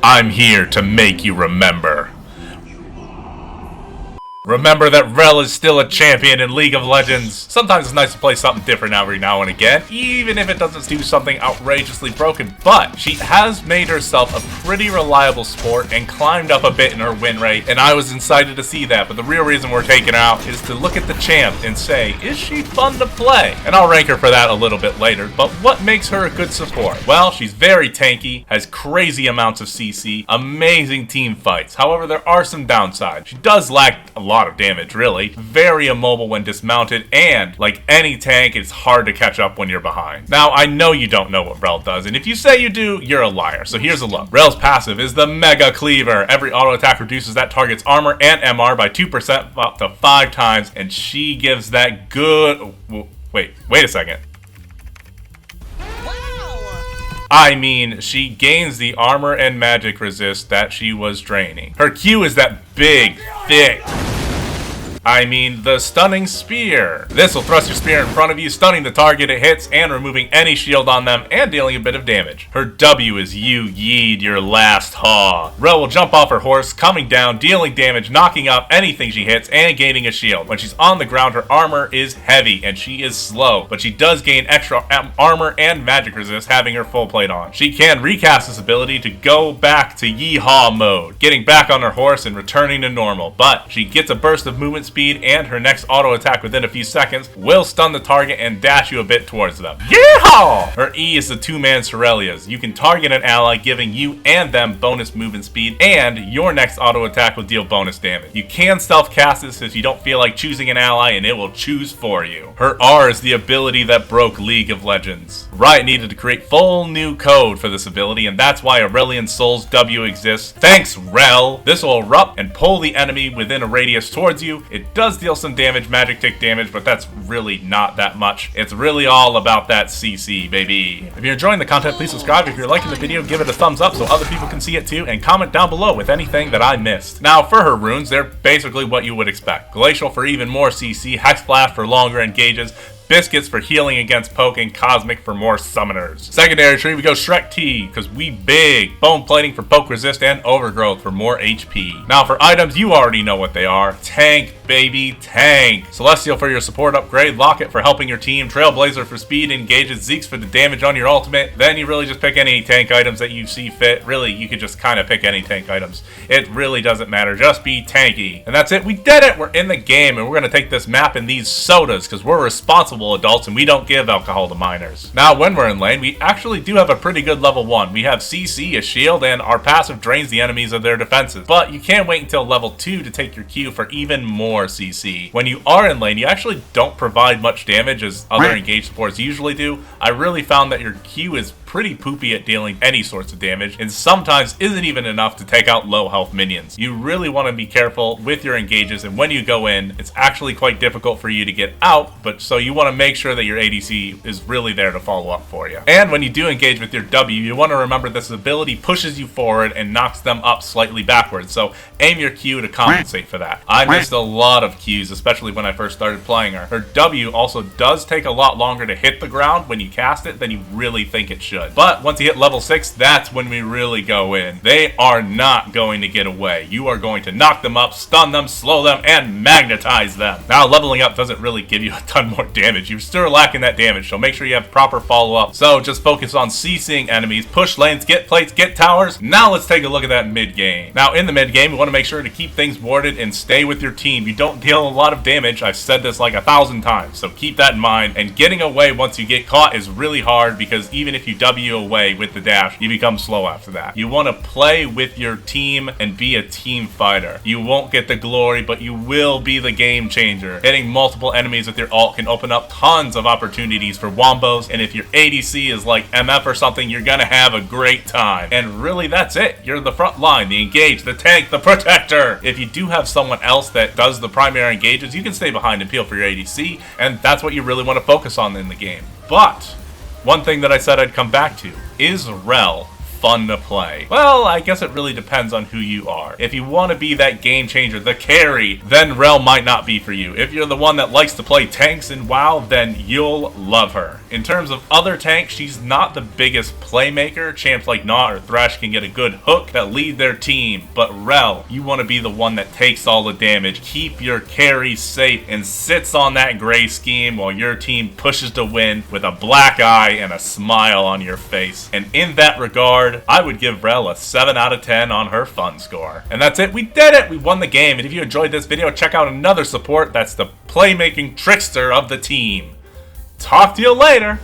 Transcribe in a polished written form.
I'm here to make you remember. Remember that Rell is still a champion in League of Legends. Sometimes it's nice to play something different every now and again, even if it doesn't do something outrageously broken. But she has made herself a pretty reliable sport and climbed up a bit in her win rate, and I was excited to see that. But the real reason we're taking her out is to look at the champ and say, is she fun to play? And I'll rank her for that a little bit later. But what makes her a good support? Well, she's very tanky, has crazy amounts of CC, amazing team fights. However, there are some downsides. She does lack a lot of damage, really. Very immobile when dismounted, and like any tank, it's hard to catch up when you're behind. Now, I know you don't know what Rell does, and if you say you do, you're a liar. So here's a look. Rell's passive is the Mega Cleaver. Every auto attack reduces that target's armor and MR by 2% up to 5 times, and she gives that good... Wait a second. I mean, she gains the armor and magic resist that she was draining. Her Q is that big, thick... the stunning spear. This will thrust your spear in front of you, stunning the target it hits and removing any shield on them and dealing a bit of damage. Her W is you yeed your last haw. Rell will jump off her horse, coming down, dealing damage, knocking up anything she hits and gaining a shield. When she's on the ground, her armor is heavy and she is slow, but she does gain extra armor and magic resist having her full plate on. She can recast this ability to go back to yeehaw mode, getting back on her horse and returning to normal, but she gets a burst of movement speed, and her next auto attack within a few seconds will stun the target and dash you a bit towards them. Yeehaw! Her E is the two-man Sorelia's. You can target an ally, giving you and them bonus movement speed, and your next auto attack will deal bonus damage. You can stealth cast this if you don't feel like choosing an ally, and it will choose for you. Her R is the ability that broke League of Legends. Riot needed to create full new code for this ability, and that's why Aurelion Soul's W exists. Thanks, Rell! This will erupt and pull the enemy within a radius towards you. It does deal some damage, magic tick damage, but that's really not that much. It's really all about that CC, baby. If you're enjoying the content, please subscribe. If you're liking the video, give it a thumbs up so other people can see it too, and comment down below with anything that I missed. Now, for her runes, they're basically what you would expect. Glacial for even more CC, Hex Blast for longer engages, Biscuits for healing against poke, and Cosmic for more summoners. Secondary tree, we go Shrek T, because we big. Bone plating for poke resist, and Overgrowth for more HP. Now for items, you already know what they are. Tank, baby, tank. Celestial for your support upgrade, Locket for helping your team, Trailblazer for speed, engages, Zeke's for the damage on your ultimate. Then you really just pick any tank items that you see fit. Really, you could just kind of pick any tank items. It really doesn't matter, just be tanky. And that's it, we did it! We're in the game, and we're gonna take this map in these sodas, because we're responsible adults and we don't give alcohol to minors. Now when we're in lane, we actually do have a pretty good level 1. We have CC, a shield, and our passive drains the enemies of their defenses. But you can wait until level 2 to take your Q for even more CC. When you are in lane, you actually don't provide much damage as other engaged supports usually do. I really found that your Q is pretty poopy at dealing any sorts of damage, and sometimes isn't even enough to take out low health minions. You really want to be careful with your engages, and when you go in, it's actually quite difficult for you to get out, but so you want to make sure that your ADC is really there to follow up for you. And when you do engage with your W, you want to remember this ability pushes you forward and knocks them up slightly backwards, so aim your Q to compensate for that. I missed a lot of Qs, especially when I first started playing her. Her W also does take a lot longer to hit the ground when you cast it than you really think it should. But once you hit level 6, that's when we really go in. They are not going to get away. You are going to knock them up, stun them, slow them, and magnetize them. Now, leveling up doesn't really give you a ton more damage. You're still lacking that damage, so make sure you have proper follow-up. So just focus on CCing enemies, push lanes, get plates, get towers. Now let's take a look at that mid-game. Now in the mid-game, we want to make sure to keep things warded and stay with your team. You don't deal a lot of damage. I've said this like 1,000 times, so keep that in mind. And getting away once you get caught is really hard, because even if you W away with the dash, you become slow after that. You want to play with your team and be a team fighter. You won't get the glory, but you will be the game changer. Hitting multiple enemies with your ult can open up tons of opportunities for wombos, and if your ADC is like MF or something, you're gonna have a great time. And really, that's it. You're the front line, the engage, the tank, the protector. If you do have someone else that does the primary engages, you can stay behind and peel for your ADC, and that's what you really want to focus on in the game. But one thing that I said I'd come back to, is Rell fun to play? Well, I guess it really depends on who you are. If you want to be that game changer, the carry, then Rell might not be for you. If you're the one that likes to play tanks in WoW, then you'll love her. In terms of other tanks, she's not the biggest playmaker. Champs like Naut or Thresh can get a good hook that lead their team, but Rell, you want to be the one that takes all the damage, keep your carry safe, and sits on that gray scheme while your team pushes to win with a black eye and a smile on your face. And in that regard, I would give Rell a 7 out of 10 on her fun score. And that's it. We did it. We won the game. And if you enjoyed this video, check out another support. That's the playmaking trickster of the team. Talk to you later.